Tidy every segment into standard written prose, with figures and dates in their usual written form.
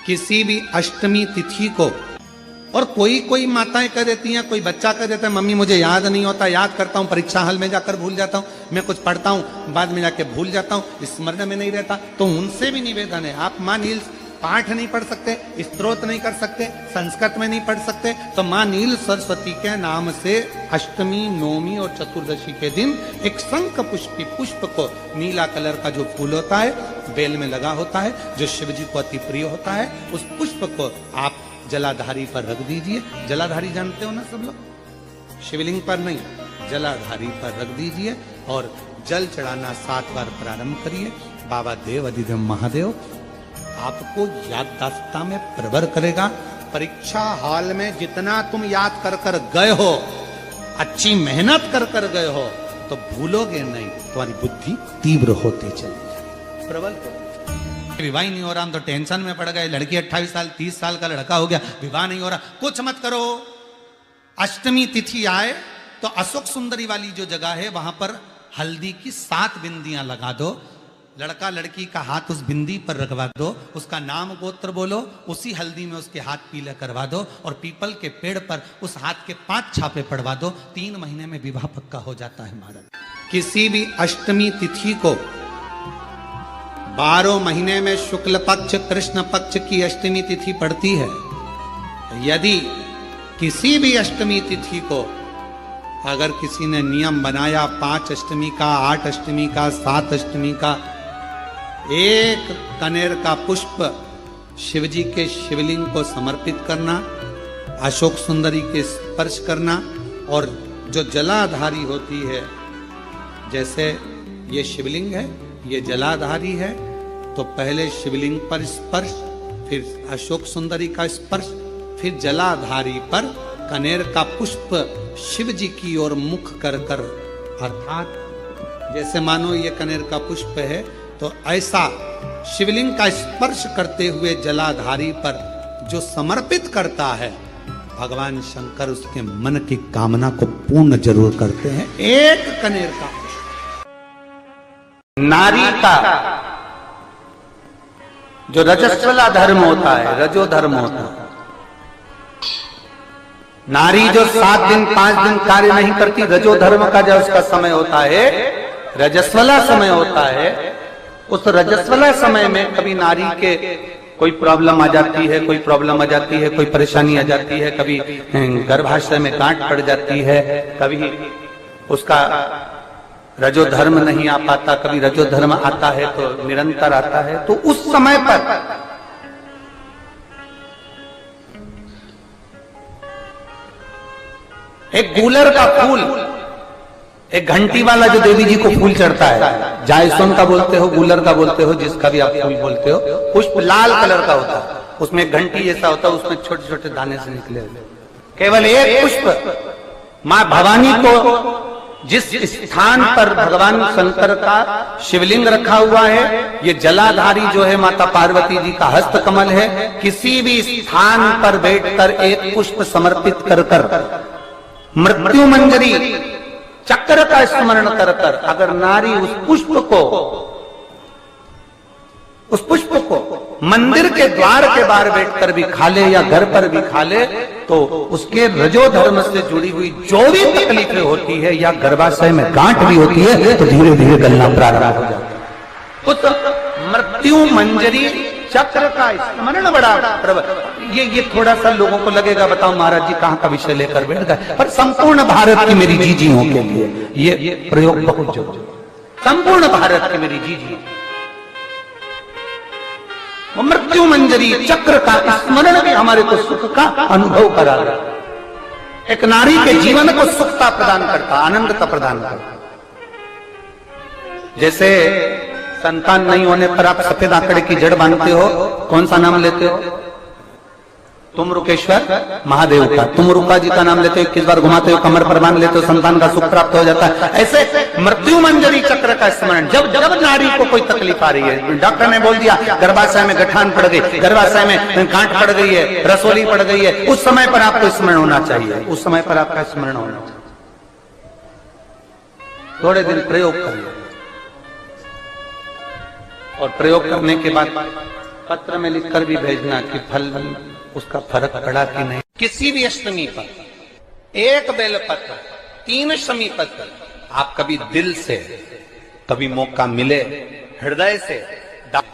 किसी भी अष्टमी तिथि को, और कोई कोई माताएं कह देती हैं, कोई बच्चा कह देता है मम्मी मुझे याद नहीं होता, याद करता हूं परीक्षा हॉल में जाकर भूल जाता हूं, मैं कुछ पढ़ता हूं बाद में जाके भूल जाता हूं, स्मरण में नहीं रहता। तो उनसे भी निवेदन है, आप मां नील पाठ नहीं पढ़ सकते, स्तोत्र नहीं कर सकते, संस्कृत में नहीं पढ़ सकते, तो मां नील सरस्वती के नाम से अष्टमी, नवमी और चतुर्दशी के दिन एक शंख पुष्पी पुष्प को, नीला कलर का जो फूल होता है बेल में लगा होता है, जो शिव जी को अति प्रिय होता है, उस पुष्प को आप जलाधारी पर रख दीजिए। जलाधारी जानते हो ना सब लोग, शिवलिंग पर नहीं, जलाधारी पर रख दीजिए और जल चढ़ाना 7 बार प्रारंभ करिए। बाबा देव अधिदेव महादेव आपको याददाश्तता में प्रवर करेगा। परीक्षा हॉल में जितना तुम याद कर कर गए हो, अच्छी मेहनत कर कर गए हो, तो भूलोगे नहीं, तुम्हारी बुद्धि तीव्र होती चली, प्रबल होती। विवाह नहीं हो रहा, हम तो टेंशन में पड़ गए, लड़की 28 साल 30 साल का लड़का हो गया, विवाह नहीं हो रहा, कुछ मत करो। अष्टमी तिथि आए तो अशोक सुंदरी वाली जो जगह है वहां पर हल्दी की 7 बिंदियां लगा दो, लड़का लड़की का हाथ उस बिंदी पर रखवा दो, उसका नाम गोत्र बोलो, उसी हल्दी में उसके हाथ पीले करवा दो और पीपल के पेड़ पर उस हाथ के 5 छापे पड़वा दो। 3 महीने में विवाह पक्का हो जाता है महाराज। किसी भी अष्टमी तिथि को 12 महीने में शुक्ल पक्ष कृष्ण पक्ष की अष्टमी तिथि पड़ती है। यदि किसी भी अष्टमी तिथि को अगर किसी ने नियम बनाया 5 अष्टमी का, 8 अष्टमी का, 7 अष्टमी का, एक कनेर का पुष्प शिवजी के शिवलिंग को समर्पित करना, अशोक सुंदरी के स्पर्श करना, और जो जलाधारी होती है, जैसे ये शिवलिंग है, ये जलाधारी है, तो पहले शिवलिंग पर स्पर्श, फिर अशोक सुंदरी का स्पर्श, फिर जलाधारी पर कनेर का पुष्प शिव जी की ओर मुख कर कर, अर्थात जैसे मानो ये कनेर का पुष्प है, तो ऐसा शिवलिंग का स्पर्श करते हुए जलाधारी पर जो समर्पित करता है, भगवान शंकर उसके मन की कामना को पूर्ण जरूर करते हैं। एक कनेर का पुष्प। नारी का जो रजस्वला धर्म होता है, रजो धर्म होता है, नारी जो 7 दिन 5 दिन कार्य नहीं करती, रजो धर्म का जो उसका समय होता है, रजस्वला समय होता है, उस रजस्वला समय में कभी नारी के कोई प्रॉब्लम आ जाती है, कोई प्रॉब्लम आ जाती है, कोई परेशानी आ जाती है, कभी गर्भाशय में गांठ पड़ जाती है, कभी उसका रजो धर्म नहीं आ पाता, कभी रजो धर्म आता है तो निरंतर आता है, तो उस समय पर एक गूलर का फूल, एक घंटी वाला जो देवी जी को फूल चढ़ता है, जायसोन का बोलते हो, गूलर का बोलते हो, जिसका भी आप फूल बोलते हो, पुष्प लाल कलर का होता है, उसमें एक घंटी जैसा होता है, उसमें छोटे छोटे दाने से निकले हुए, केवल एक पुष्प मां भवानी को, जिस स्थान पर भगवान शंकर का शिवलिंग रखा हुआ है, ये जलाधारी जो है माता पार्वती जी का हस्त कमल है, किसी भी स्थान पर बैठकर एक पुष्प समर्पित कर कर मृत्यु मंजरी चक्र का स्मरण कर कर अगर नारी उस पुष्प को मंदिर के द्वार के बाहर बैठकर भी खा ले या घर पर भी खा ले, तो उसके रजो धर्म से जुड़ी हुई जो भी तकलीफें होती है या गर्भाशय में गांठ भी होती है, तो धीरे धीरे गलना प्रारंभ हो जाता है। उस मृत्यु मंजरी चक्र का स्मरण बड़ा प्रबल। ये थोड़ा सा लोगों को लगेगा, बताओ महाराज जी कहाँ का विषय लेकर बैठ गए, पर संपूर्ण भारत की मेरी जीजियों के लिए ये प्रयोग बहुत जरूरी, संपूर्ण भारत की मेरी जीजियों, मृत्यु मंजरी चक्र का स्मरण भी हमारे को सुख का अनुभव करा रहा है। एक नारी के जीवन को सुखता प्रदान करता, आनंदता प्रदान करता। जैसे संतान नहीं होने पर आप सफेद आंकड़े की जड़ बांधते हो, कौन सा नाम लेते हो? तुम रुकेश्वर महादेव का। तुम रुका जी का नाम लेते हो, 21 बार घुमाते हो, कमर पर बांध लेते हो, संतान का सुख प्राप्त हो जाता है। ऐसे मृत्यु मंजरी चक्र का स्मरण, जब जब नारी को कोई तकलीफ आ रही है, डॉक्टर ने बोल दिया गर्भाशय में गठान पड़ गई, गर्भाशय में गांठ पड़ गई है, रसोली पड़ गई है, उस समय पर आपको स्मरण होना चाहिए, उस समय पर आपका स्मरण होना चाहिए। थोड़े दिन प्रयोग करिए और प्रयोग करने के बाद पत्र में लिखकर भी भेजना कि फल उसका फर्क पड़ा कि नहीं। किसी भी अष्टमी पर एक बेलपत्र, 3 शमी पत्र, आप कभी दिल से, कभी मौका मिले हृदय से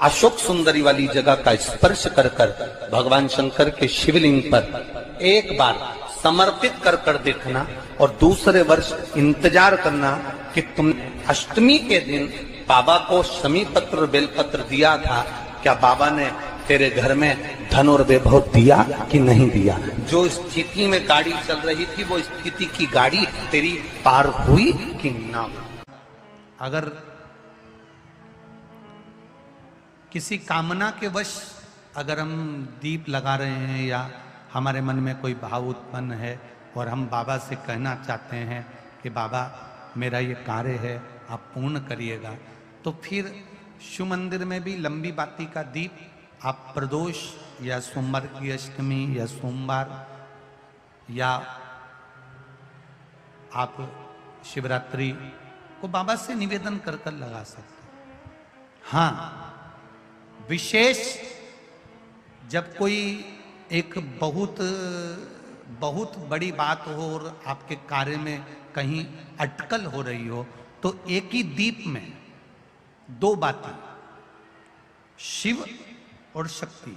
अशोक सुंदरी वाली जगह का स्पर्श कर कर भगवान शंकर के शिवलिंग पर एक बार समर्पित कर कर देखना, और दूसरे वर्ष इंतजार करना कि तुम अष्टमी के दिन बाबा को शमी पत्र और बेलपत्र दिया था, क्या बाबा ने तेरे घर में धन और वैभव दिया कि नहीं दिया। जो स्थिति में गाड़ी चल रही थी वो स्थिति की गाड़ी तेरी पार हुई कि ना। अगर किसी कामना के वश अगर हम दीप लगा रहे हैं या हमारे मन में कोई भाव उत्पन्न है और हम बाबा से कहना चाहते हैं कि बाबा मेरा ये कार्य है आप पूर्ण करिएगा, तो फिर शिव मंदिर में भी लंबी बाती का दीप आप प्रदोष या सोमवार की अष्टमी या सोमवार या आप शिवरात्रि को बाबा से निवेदन कर कर लगा सकते हैं। हाँ, विशेष जब कोई एक बहुत बड़ी बात हो और आपके कार्य में कहीं अटकल हो रही हो, तो एक ही दीप में 2 बाती, शिव और शक्ति,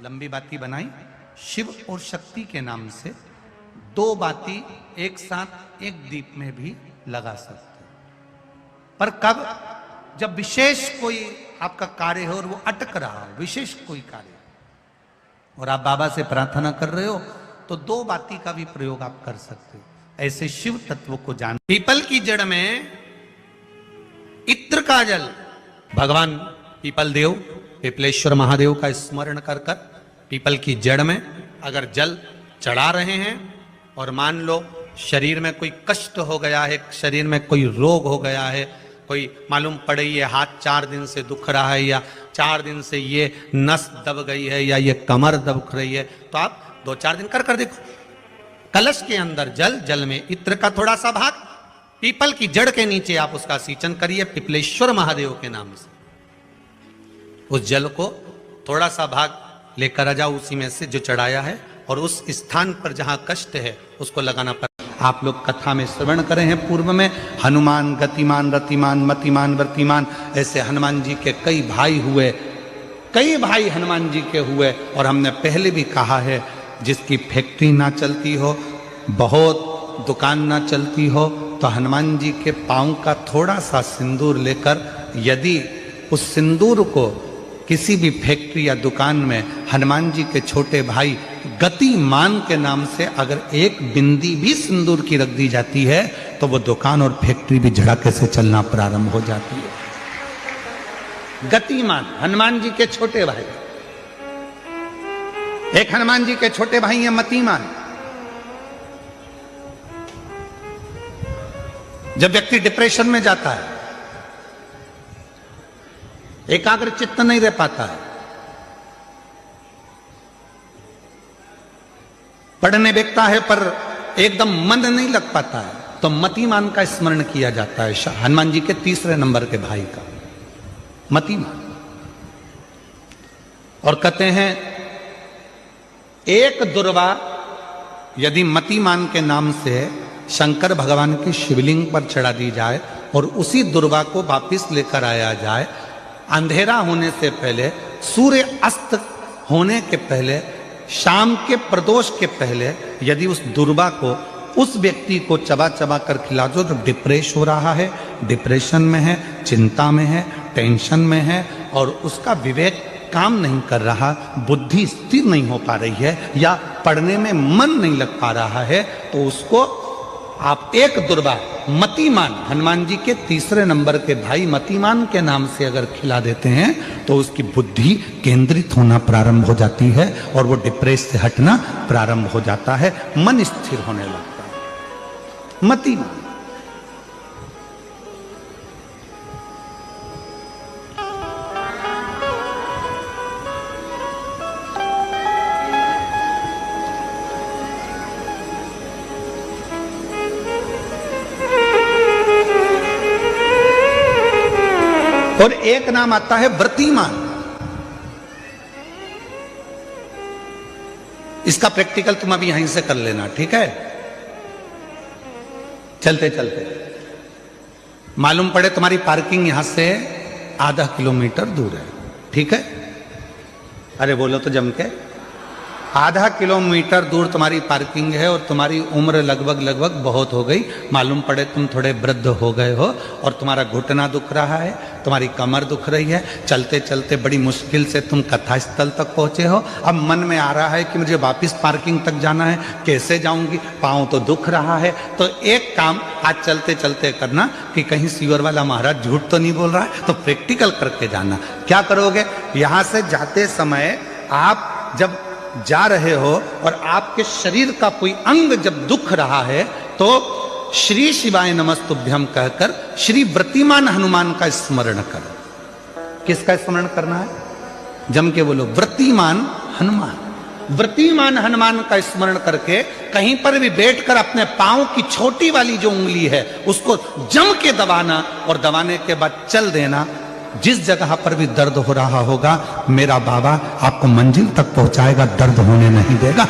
लंबी बाती बनाई शिव और शक्ति के नाम से, 2 बाती एक साथ एक दीप में भी लगा सकते हैं। पर कब? जब विशेष कोई आपका कार्य हो और वो अटक रहा हो, विशेष कोई कार्य, और आप बाबा से प्रार्थना कर रहे हो, तो 2 बाती का भी प्रयोग आप कर सकते हो। ऐसे शिव तत्व को जान। पीपल की जड़ में इत्र का जल, भगवान पीपल देव, पीपलेश्वर महादेव का स्मरण कर कर पीपल की जड़ में अगर जल चढ़ा रहे हैं, और मान लो शरीर में कोई कष्ट हो गया है, शरीर में कोई रोग हो गया है, कोई मालूम पड़े ये हाथ 4 दिन से दुख रहा है, या 4 दिन से ये नस दब गई है, या ये कमर दब रही है, तो आप 2-4 दिन कर कर देखो। कलश के अंदर जल, जल में इत्र का थोड़ा सा भाग, पीपल की जड़ के नीचे आप उसका सिंचन करिए पिपलेश्वर महादेव के नाम से। उस जल को थोड़ा सा भाग लेकर आ जाओ उसी में से जो चढ़ाया है, और उस स्थान पर जहां कष्ट है उसको लगाना पड़ता। आप लोग कथा में श्रवण करे हैं पूर्व में, हनुमान गतिमान रतिमान मतिमान वर्तिमान, ऐसे हनुमान जी के कई भाई हुए, कई भाई हनुमान जी के हुए। और हमने पहले भी कहा है, जिसकी फैक्ट्री ना चलती हो, बहुत दुकान ना चलती हो, तो हनुमान जी के पांव का थोड़ा सा सिंदूर लेकर, यदि उस सिंदूर को किसी भी फैक्ट्री या दुकान में हनुमान जी के छोटे भाई गतिमान के नाम से अगर एक बिंदी भी सिंदूर की रख दी जाती है, तो वो दुकान और फैक्ट्री भी झड़के से चलना प्रारंभ हो जाती है। गतिमान हनुमान जी के छोटे भाई, एक हनुमान जी के छोटे भाई हैं मतिमान। जब व्यक्ति डिप्रेशन में जाता है, एकाग्र चित्त नहीं रह पाता है, पढ़ने बैठता है पर एकदम मन नहीं लग पाता है, तो मतिमान का स्मरण किया जाता है, हनुमान जी के 3रे नंबर के भाई का, मतिमान। और कहते हैं एक दुर्वा यदि मतिमान के नाम से शंकर भगवान की शिवलिंग पर चढ़ा दी जाए और उसी दुर्वा को वापिस लेकर आया जाए, अंधेरा होने से पहले, सूर्य अस्त होने के पहले, शाम के प्रदोष के पहले, यदि उस दुर्वा को उस व्यक्ति को चबा चबा कर खिला दो, जो डिप्रेस हो रहा है, डिप्रेशन में है, चिंता में है, टेंशन में है, और उसका विवेक काम नहीं कर रहा, बुद्धि स्थिर नहीं हो पा रही है, या पढ़ने में मन नहीं लग पा रहा है, तो उसको आप एक दुर्वा मतिमान, हनुमान जी के 3रे नंबर के भाई मतिमान के नाम से अगर खिला देते हैं, तो उसकी बुद्धि केंद्रित होना प्रारंभ हो जाती है और वो डिप्रेस से हटना प्रारंभ हो जाता है, मन स्थिर होने लगता है। मतिमान। और एक नाम आता है व्रतिमान। इसका प्रैक्टिकल तुम अभी यहीं से कर लेना, ठीक है? चलते चलते मालूम पड़े तुम्हारी पार्किंग यहां से आधा किलोमीटर दूर है, ठीक है? अरे बोलो तो जम के। आधा किलोमीटर दूर तुम्हारी पार्किंग है और तुम्हारी उम्र लगभग बहुत हो गई। मालूम पड़े तुम थोड़े वृद्ध हो गए हो और तुम्हारा घुटना दुख रहा है, तुम्हारी कमर दुख रही है, चलते चलते बड़ी मुश्किल से तुम कथा स्थल तक पहुंचे हो। अब मन में आ रहा है कि मुझे वापस पार्किंग तक जाना है, कैसे जाऊंगी, पाँव तो दुख रहा है। तो एक काम आज चलते चलते करना कि कहीं सीवर वाला महाराज झूठ तो नहीं बोल रहा है, तो प्रैक्टिकल करके जाना। क्या करोगे? यहां से जाते समय आप जब जा रहे हो और आपके शरीर का कोई अंग जब दुख रहा है तो श्री शिवाय नमस्तुभ्यम कहकर श्री व्रतिमान हनुमान का स्मरण करो। किसका स्मरण करना है? जम के बोलो, व्रतिमान हनुमान। व्रतिमान हनुमान का स्मरण करके कहीं पर भी बैठकर अपने पांव की छोटी वाली जो उंगली है उसको जम के दबाना और दबाने के बाद चल देना। जिस जगह पर भी दर्द हो रहा होगा मेरा बाबा आपको मंजिल तक पहुंचाएगा, दर्द होने नहीं देगा।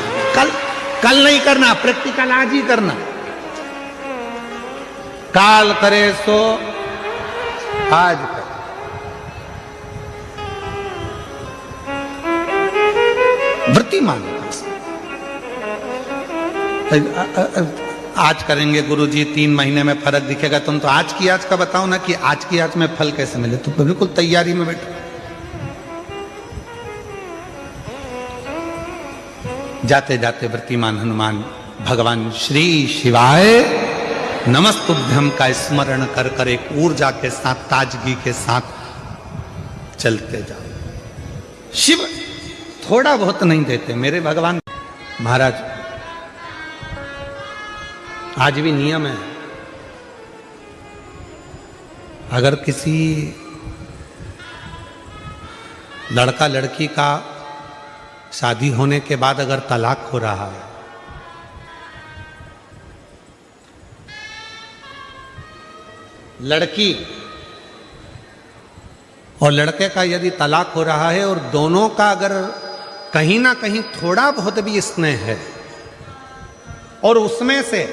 कल नहीं करना, प्रैक्टिकल आज ही करना। काल करे सो आज कर। वृत्तिमान आज करेंगे गुरुजी, 3 महीने में फर्क दिखेगा। तुम तो आज की आज का बताओ ना कि आज की आज में फल कैसे मिले। तुम बिल्कुल तैयारी में बैठो। जाते जाते वर्तिमान हनुमान भगवान श्री शिवाय नमस्तुभ्यम का स्मरण कर कर एक ऊर्जा के साथ, ताजगी के साथ चलते जाओ। शिव थोड़ा बहुत नहीं देते मेरे भगवान। महाराज आज भी नियम है, अगर किसी लड़का लड़की का शादी होने के बाद अगर तलाक हो रहा है, लड़की और लड़के का यदि तलाक हो रहा है और दोनों का अगर कहीं ना कहीं थोड़ा बहुत भी स्नेह है और उसमें से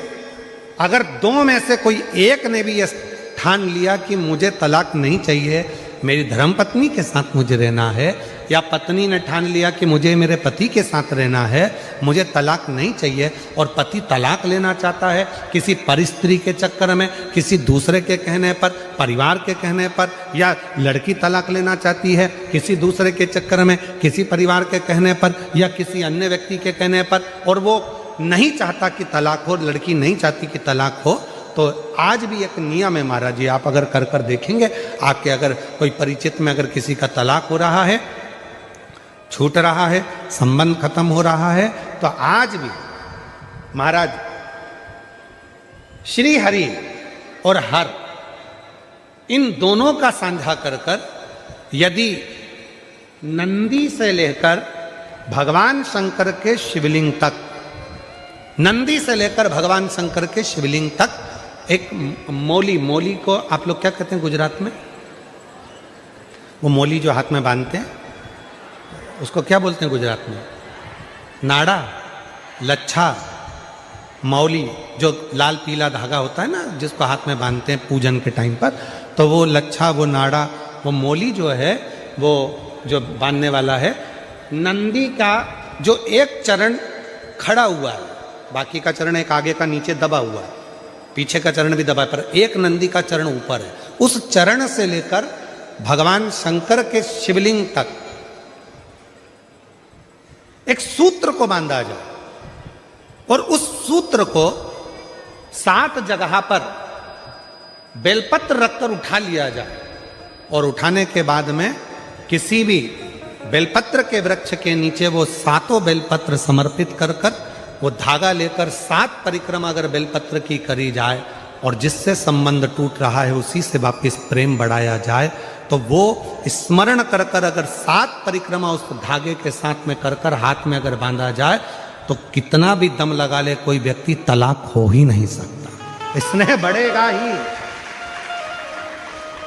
अगर 2 में से कोई एक ने भी यह ठान लिया कि मुझे तलाक नहीं चाहिए, मेरी धर्मपत्नी के साथ मुझे रहना है, या पत्नी ने ठान लिया कि मुझे मेरे पति के साथ रहना है, मुझे तलाक नहीं चाहिए, और पति तलाक लेना चाहता है किसी परिस्त्री के चक्कर में, किसी दूसरे के कहने पर, परिवार के कहने पर, या लड़की तलाक लेना चाहती है किसी दूसरे के चक्कर में, किसी परिवार के कहने पर या किसी अन्य व्यक्ति के कहने पर, और वो नहीं चाहता कि तलाक हो, लड़की नहीं चाहती कि तलाक हो, तो आज भी एक नियम है महाराज जी। आप अगर कर कर देखेंगे, आपके अगर कोई परिचित में अगर किसी का तलाक हो रहा है, छूट रहा है, संबंध खत्म हो रहा है, तो आज भी महाराज श्री हरि और हर इन दोनों का साझा कर कर यदि नंदी से लेकर भगवान शंकर के शिवलिंग तक, नंदी से लेकर भगवान शंकर के शिवलिंग तक एक मौली को आप लोग क्या कहते हैं गुजरात में? वो मौली जो हाथ में बांधते हैं उसको क्या बोलते हैं गुजरात में? नाड़ा, लच्छा, मौली, जो लाल पीला धागा होता है ना जिसको हाथ में बांधते हैं पूजन के टाइम पर, तो वो लच्छा, वो नाड़ा, वो मौली जो है वो जो बांधने वाला है। नंदी का जो एक चरण खड़ा हुआ है, बाकी का चरण एक आगे का नीचे दबा हुआ है, पीछे का चरण भी दबा है, पर एक नंदी का चरण ऊपर है। उस चरण से लेकर भगवान शंकर के शिवलिंग तक एक सूत्र को बांधा जाए और उस सूत्र को 7 जगह पर बेलपत्र रखकर उठा लिया जाए, और उठाने के बाद में किसी भी बेलपत्र के वृक्ष के नीचे वो 7 बेलपत्र समर्पित कर कर वो धागा लेकर 7 परिक्रमा अगर बेलपत्र की करी जाए और जिससे संबंध टूट रहा है उसी से वापिस प्रेम बढ़ाया जाए, तो वो स्मरण कर कर अगर 7 परिक्रमा उस धागे के साथ में कर कर हाथ में अगर बांधा जाए, तो कितना भी दम लगा ले कोई व्यक्ति तलाक हो ही नहीं सकता। स्नेह बढ़ेगा ही,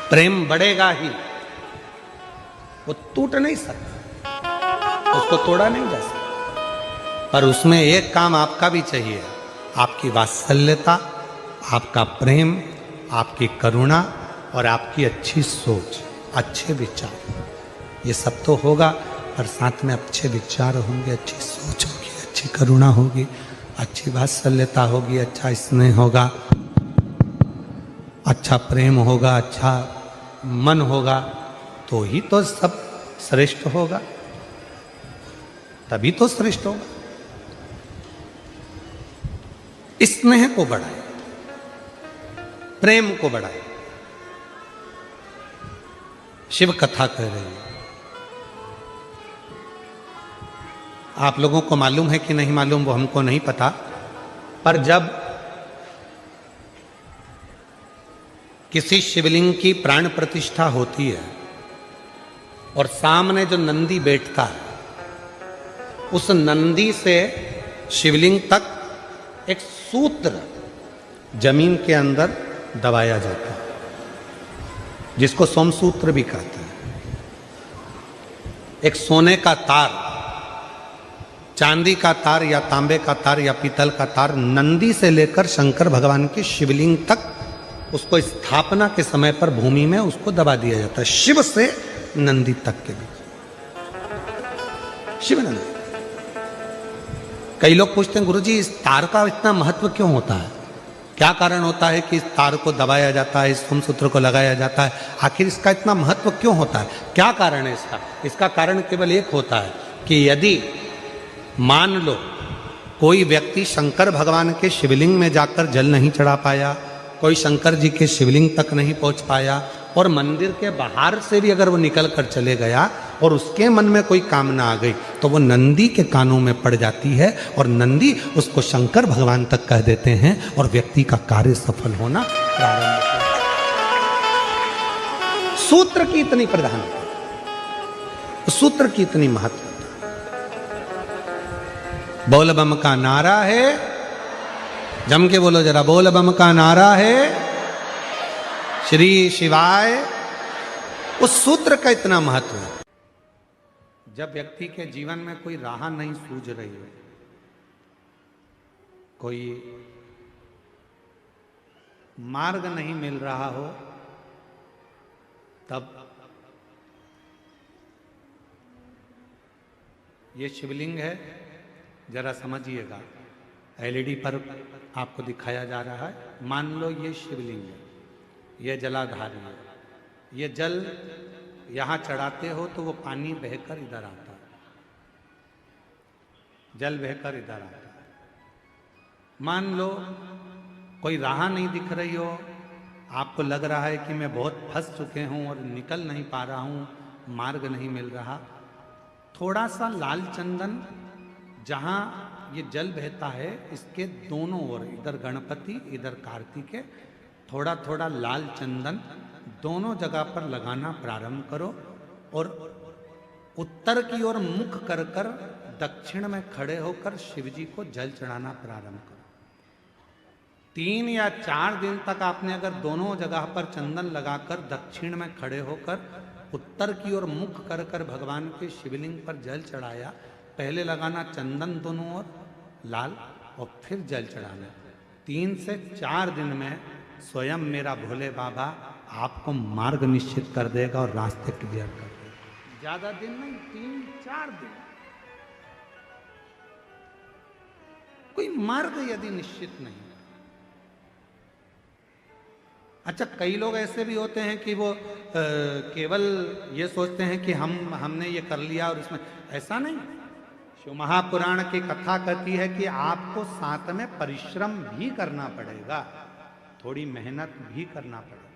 प्रेम बढ़ेगा ही, वो टूट नहीं सकता, उसको तोड़ा नहीं जा सकता। पर उसमें एक काम आपका भी चाहिए, आपकी वात्सल्यता, आपका प्रेम, आपकी करुणा और आपकी अच्छी सोच, अच्छे विचार। ये सब तो होगा, पर साथ में अच्छे विचार होंगे, अच्छी सोच होगी, अच्छी करुणा होगी, अच्छी वात्सल्यता होगी, अच्छा स्नेह होगा, अच्छा प्रेम होगा, अच्छा मन होगा, तो ही तो सब श्रेष्ठ होगा, तभी तो श्रेष्ठ होगा। स्नेह को बढ़ाए, प्रेम को बढ़ाए। शिव कथा कह रही है। आप लोगों को मालूम है कि नहीं मालूम वो हमको नहीं पता, पर जब किसी शिवलिंग की प्राण प्रतिष्ठा होती है और सामने जो नंदी बैठता है, उस नंदी से शिवलिंग तक एक सूत्र जमीन के अंदर दबाया जाता है, जिसको सोमसूत्र भी कहते हैं। एक सोने का तार, चांदी का तार या तांबे का तार या पीतल का तार नंदी से लेकर शंकर भगवान की शिवलिंग तक, उसको स्थापना के समय पर भूमि में उसको दबा दिया जाता है। शिव से नंदी तक के बीच, शिव नंदी। कई लोग पूछते हैं, गुरुजी इस तार का इतना महत्व क्यों होता है? क्या कारण होता है कि इस तार को दबाया जाता है, इस सोमसूत्र को लगाया जाता है? आखिर इसका इतना महत्व क्यों होता है? क्या कारण है इसका? इसका कारण केवल एक होता है कि यदि मान लो कोई व्यक्ति शंकर भगवान के शिवलिंग में जाकर जल नहीं चढ़ा पाया, कोई शंकर जी के शिवलिंग तक नहीं पहुंच पाया, और मंदिर के बाहर से भी अगर वो निकल कर चले गया और उसके मन में कोई कामना आ गई, तो वो नंदी के कानों में पड़ जाती है और नंदी उसको शंकर भगवान तक कह देते हैं और व्यक्ति का कार्य सफल होना प्रारंभ होता है। सूत्र की इतनी प्रधानता, सूत्र की इतनी महत्व। बोल बम का नारा है, जम के बोलो जरा, बोल बम का नारा है श्री शिवाय। उस सूत्र का इतना महत्व है। जब व्यक्ति के जीवन में कोई राह नहीं सूझ रही हो, कोई मार्ग नहीं मिल रहा हो, तब ये शिवलिंग है, जरा समझिएगा। एलईडी पर आपको दिखाया जा रहा है। मान लो ये शिवलिंग है, ये जलाधारी है, ये जल यहां चढ़ाते हो तो वो पानी बहकर इधर आता है, जल बहकर इधर आता है। मान लो कोई राह नहीं दिख रही हो, आपको लग रहा है कि मैं बहुत फंस चुके हूं और निकल नहीं पा रहा हूं, मार्ग नहीं मिल रहा। थोड़ा सा लाल चंदन, जहां ये जल बहता है, इसके दोनों ओर, इधर गणपति इधर कार्तिकेय, थोड़ा थोड़ा लाल चंदन दोनों जगह पर लगाना प्रारंभ करो और उत्तर की ओर मुख कर कर दक्षिण में खड़े होकर शिव जी को जल चढ़ाना प्रारंभ करो। 3 या 4 दिन तक आपने अगर दोनों जगह पर चंदन लगाकर दक्षिण में खड़े होकर उत्तर की ओर मुख कर कर भगवान के शिवलिंग पर जल चढ़ाया, पहले लगाना चंदन दोनों ओर लाल और फिर जल चढ़ाना। 3 से 4 दिन में स्वयं मेरा भोले बाबा आपको मार्ग निश्चित कर देगा और रास्ते क्लियर कर देगा। ज्यादा दिन नहीं, 3-4 दिन। कोई मार्ग यदि निश्चित नहीं। अच्छा, कई लोग ऐसे भी होते हैं कि वो केवल ये सोचते हैं कि हमने ये कर लिया और इसमें, ऐसा नहीं। शिव महापुराण की कथा कहती है कि आपको साथ में परिश्रम भी करना पड़ेगा, थोड़ी मेहनत भी करना पड़ेगा।